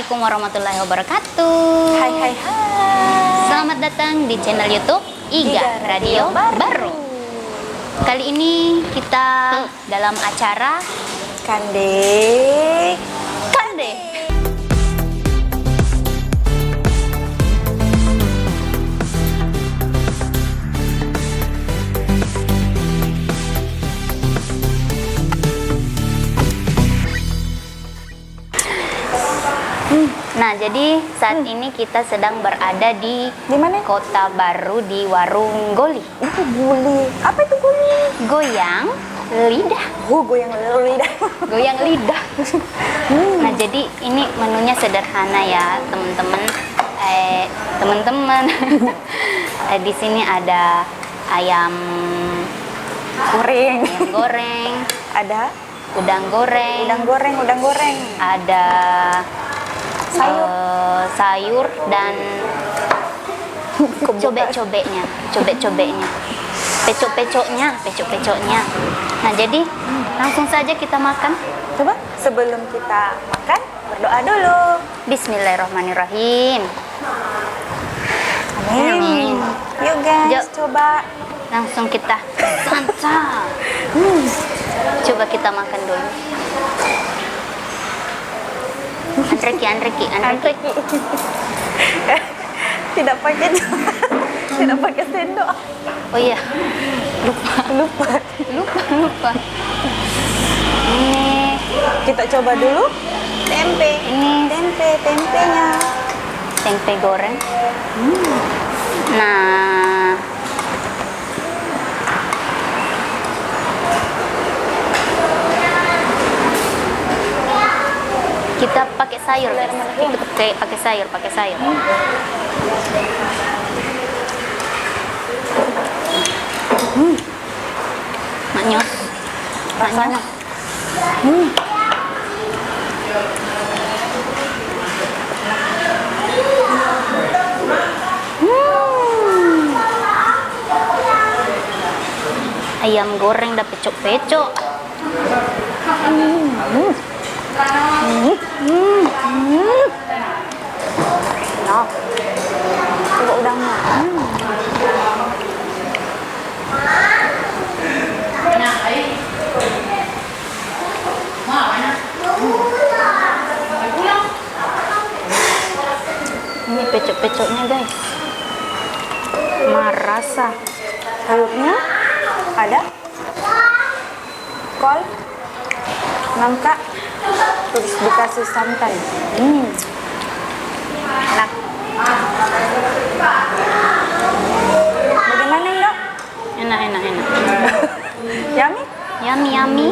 Assalamualaikum warahmatullahi wabarakatuh. Hai hai hai. Selamat datang di channel YouTube Iga Radio Baru. Kali ini kita dalam acara Kande. Nah, jadi saat ini kita sedang berada di mana? Kota Baru di Warung Goli. Guli. Apa itu guli? Goyang lidah. Goyang lidah. Goyang lidah. Nah, jadi ini menunya sederhana ya, teman-teman. Teman-teman. Di sini ada ayam goreng. Ayam goreng. Ada Udang goreng. Udang goreng. Ada sayur dan cobek-cobeknya, pecok-pecoknya. Nah, jadi langsung saja kita makan. Coba sebelum kita makan berdoa dulu. Bismillahirrahmanirrahim. Amin. Yuk guys, Yuk. coba. Langsung kita santap. Coba kita makan dulu. Andreki. Tidak pakai sendok. Oh iya, lupa. Ini Kita coba dulu tempe. ini Tempenya. tempe goreng. Nah, kita pakai sayur, guys. Kita pakai sayur. Maknyos. Rasanya. Ayam goreng dah pecok-pecok. Nah, coba udangnya. Ini pecok-pecoknya, guys. Marasa. Sayurnya ada kol, nangka, terus dikasih santan. Enak. Bagaimana Indok? Enak. Yummy? Yummy.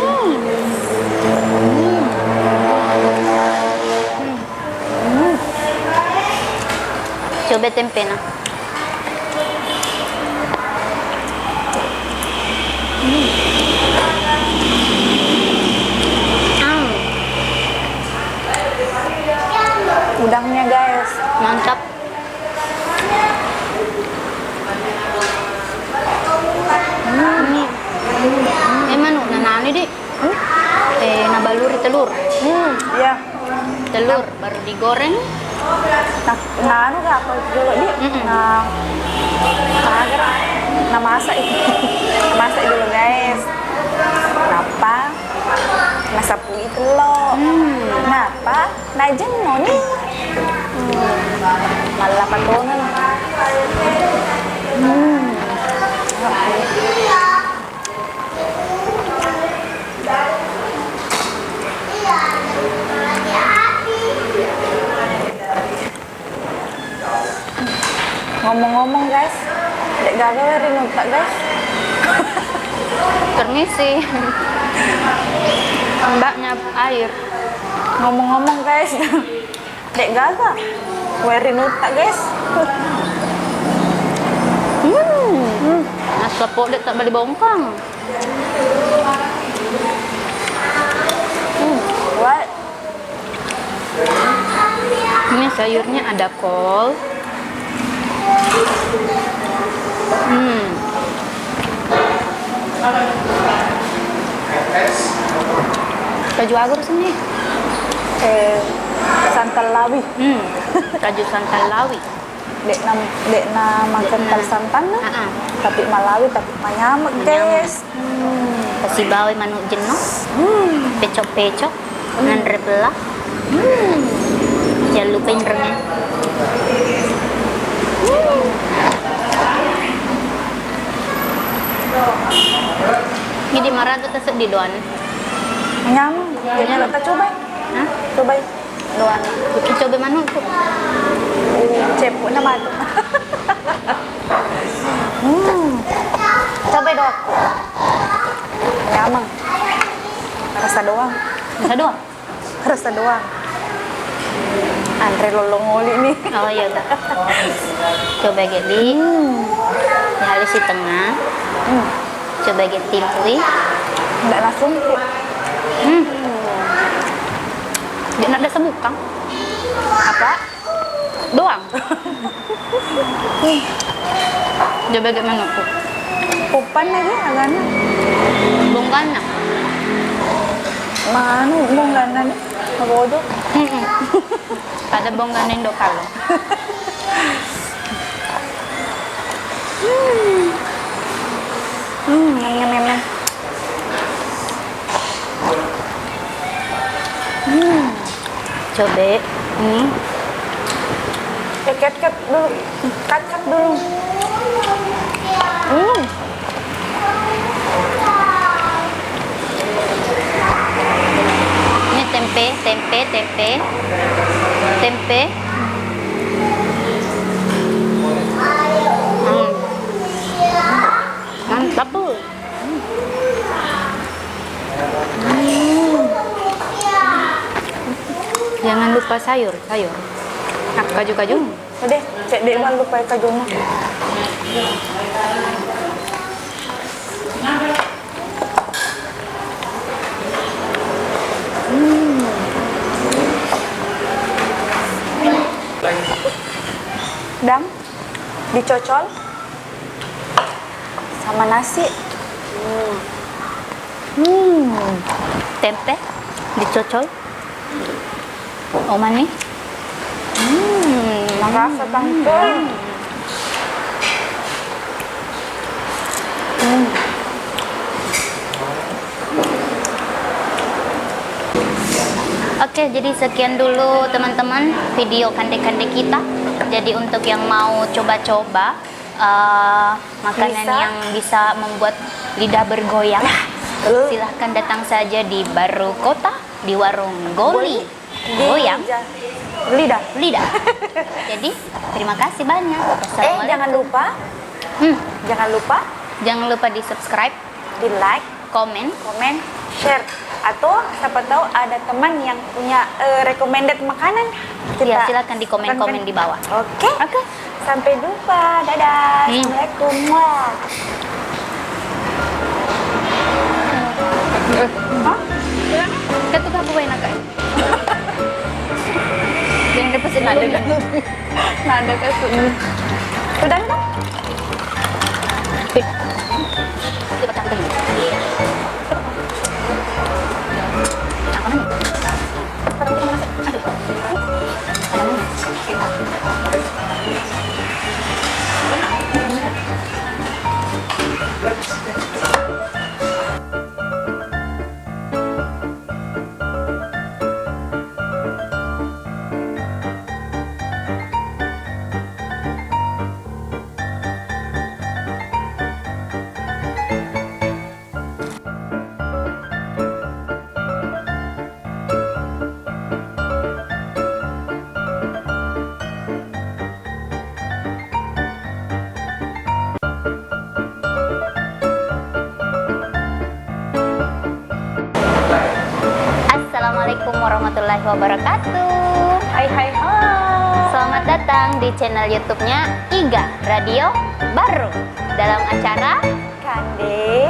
Coba tempe nah. Udangnya guys. Mantap. Ini manu nanani di. Nabaluri telur. Ya. Telur baru digoreng. Nah, anu gak apa dulu di. Nah, masak itu. Masak dulu guys. Kenapa? Masak puli telur. Kenapa? Najen noni. Malah patungan. Ngomong-ngomong guys, dek gagal hari nuntak guys. Permisi. Mbaknya air. Ngomong-ngomong guys, dek gagal hari nuntak guys. Nasi pok dek tak boleh bongkang. What? Ini sayurnya ada kol. Baju agar sini. santan lawi. Kaju santan lawi. Dek na makan tal santan na. Tapi malawi tapi manyamak guys. Kasih bawa manuk jenuh. Pecok-pecok. Nan rebelah. Jangan lupain renyah. Ini marah tuh tesuk di doan. Manyamak. Jadi kita coba. Hah? Coba doan. Kita coba manuk tuh. Cepu nama itu. Coba dong. Manyamak. Rasa doang. Rasa doang. Rasa doang. Andre lolongoli nih. Oh iya udah. Coba gini. Halus di tengah. Coba gini timpui. Nggak langsung. Dia ada sebukang. Apa? Doang. Coba gimana tuh? Pupan lagi agaknya. Bongkana. Mana bongkana nih? Bodoh. Ada bongkana yang do kalau. Nyam. Coba ini. Cut dulu. Cut dulu. Ini tempe. Mantap tuh. Jangan lupa sayur. Nah, kaju. Udah, cek dek malu lupa kajuna. Dam, dicocol sama nasi. Tempe dicocol. Oh mana? Rasa tangkul. Oke, jadi sekian dulu teman-teman video kande-kande kita. Jadi untuk yang mau coba-coba makanan yang bisa membuat lidah bergoyang, silahkan datang saja di Baru Kota di warung Goli Goyang Lidah. Jadi terima kasih banyak. Assalamualaikum. Jangan lupa di subscribe, di like, komen, share, atau siapa tahu ada teman yang punya recommended makanan, ya silakan di komen di bawah. Oke. Sampai jumpa. Dadah. Assalamualaikum. Ketuk aku main agak. Jangan dipesin ada kan? Nada kasih. Udah. Coba campur. Assalamualaikum warahmatullahi wabarakatuh. Hai. Selamat datang di channel YouTube-nya Iga Radio Baru dalam acara Kande.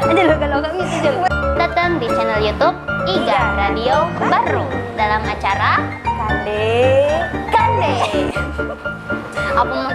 Ada lo gak bisa juga. Datang di channel YouTube Iga Radio Baru dalam acara Kande. Apa mau